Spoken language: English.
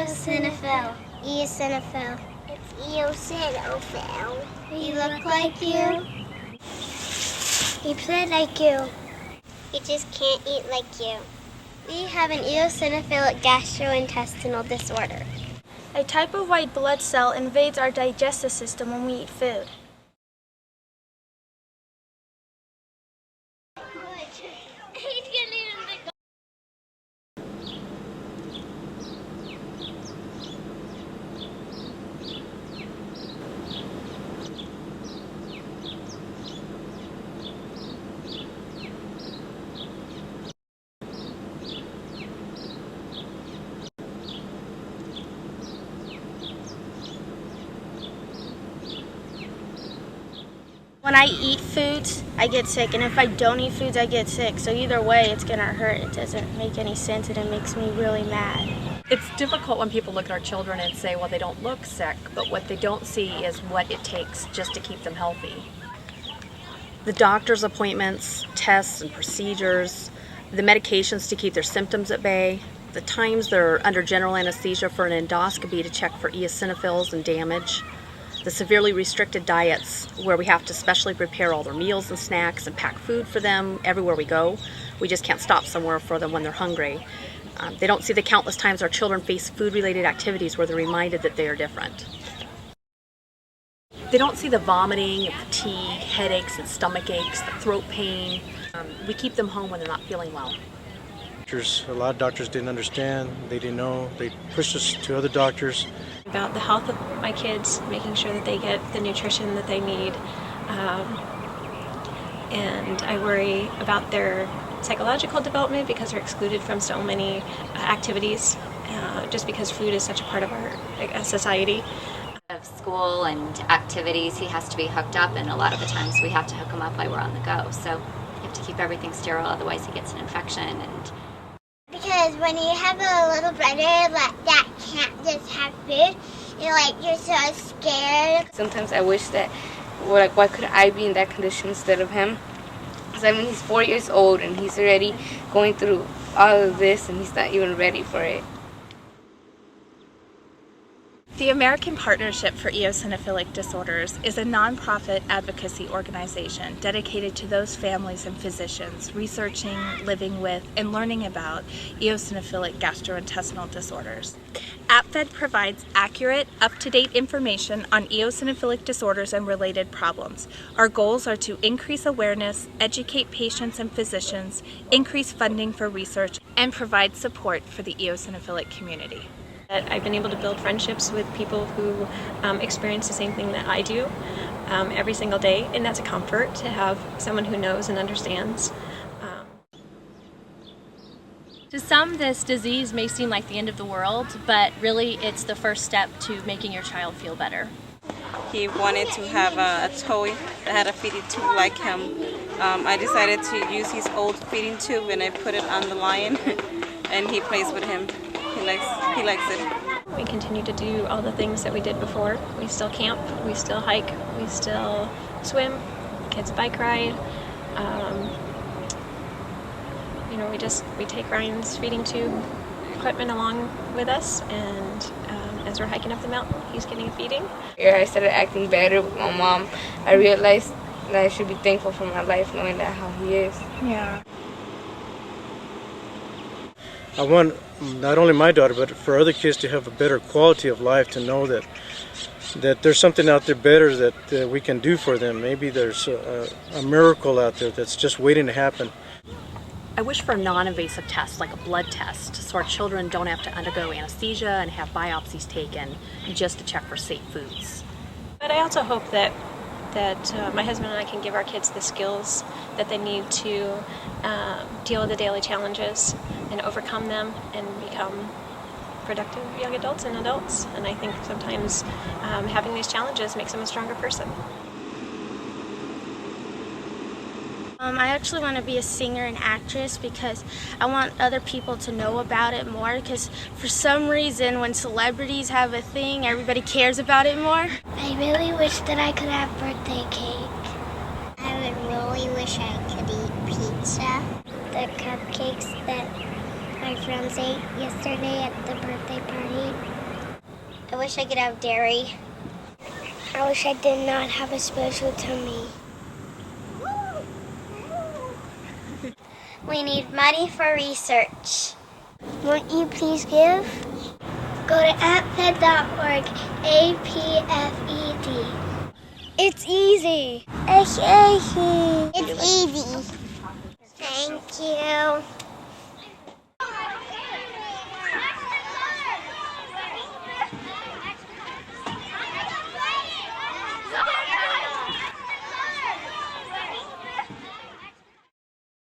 eosinophil. Eosinophil. It's eosinophil. He look like you. He play like you. He just can't eat like you. We have an eosinophilic gastrointestinal disorder. A type of white blood cell invades our digestive system when we eat food. When I eat foods, I get sick, and if I don't eat foods, I get sick. So either way, it's gonna hurt. It doesn't make any sense, and it makes me really mad. It's difficult when people look at our children and say, well, they don't look sick, but what they don't see is what it takes just to keep them healthy. The doctor's appointments, tests and procedures, the medications to keep their symptoms at bay, the times they're under general anesthesia for an endoscopy to check for eosinophils and damage, the severely restricted diets where we have to specially prepare all their meals and snacks and pack food for them everywhere we go. We just can't stop somewhere for them when they're hungry. They don't see the countless times our children face food-related activities where they're reminded that they are different. They don't see the vomiting and fatigue, headaches and stomach aches, the throat pain. We keep them home when they're not feeling well. A lot of doctors didn't understand, they didn't know, they pushed us to other doctors. About the health of my kids, making sure that they get the nutrition that they need. And I worry about their psychological development because they're excluded from so many activities, just because food is such a part of our society. Of school and activities, he has to be hooked up, and a lot of the times we have to hook him up while we're on the go. So you have to keep everything sterile, otherwise he gets an infection. And because when you have a little brother that can't just have food, you're so scared. Sometimes I wish that, why could I be in that condition instead of him? Because I mean, he's 4 years old and he's already going through all of this and he's not even ready for it. The American Partnership for Eosinophilic Disorders is a nonprofit advocacy organization dedicated to those families and physicians researching, living with, and learning about eosinophilic gastrointestinal disorders. AppFed provides accurate, up-to-date information on eosinophilic disorders and related problems. Our goals are to increase awareness, educate patients and physicians, increase funding for research, and provide support for the eosinophilic community. I've been able to build friendships with people who experience the same thing that I do every single day, and that's a comfort to have someone who knows and understands. To some, this disease may seem like the end of the world, but really it's the first step to making your child feel better. He wanted to have a toy that had a feeding tube like him. I decided to use his old feeding tube and I put it on the lion and he plays with him. He likes it. We continue to do all the things that we did before. We still camp, we still hike, we still swim, kids bike ride. We take Ryan's feeding tube equipment along with us, and as we're hiking up the mountain, he's getting a feeding. Here I started acting better with my mom. I realized that I should be thankful for my life, knowing that how he is. Yeah. I want not only my daughter, but for other kids to have a better quality of life, to know that there's something out there better that we can do for them. Maybe there's a miracle out there that's just waiting to happen. I wish for a non-invasive test, like a blood test, so our children don't have to undergo anesthesia and have biopsies taken just to check for safe foods. But I also hope that my husband and I can give our kids the skills that they need to deal with the daily challenges and overcome them and become productive young adults and adults. And I think sometimes having these challenges makes them a stronger person. I actually want to be a singer and actress because I want other people to know about it more, because for some reason when celebrities have a thing, everybody cares about it more. I really wish that I could have birthday cake. I would really wish I could eat pizza. The cupcakes that my friends was ate yesterday at the birthday party. I wish I could have dairy. I wish I did not have a special tummy. We need money for research. Won't you please give? Go to appfed.org, APFED. It's easy. It's easy. It's easy. Thank you.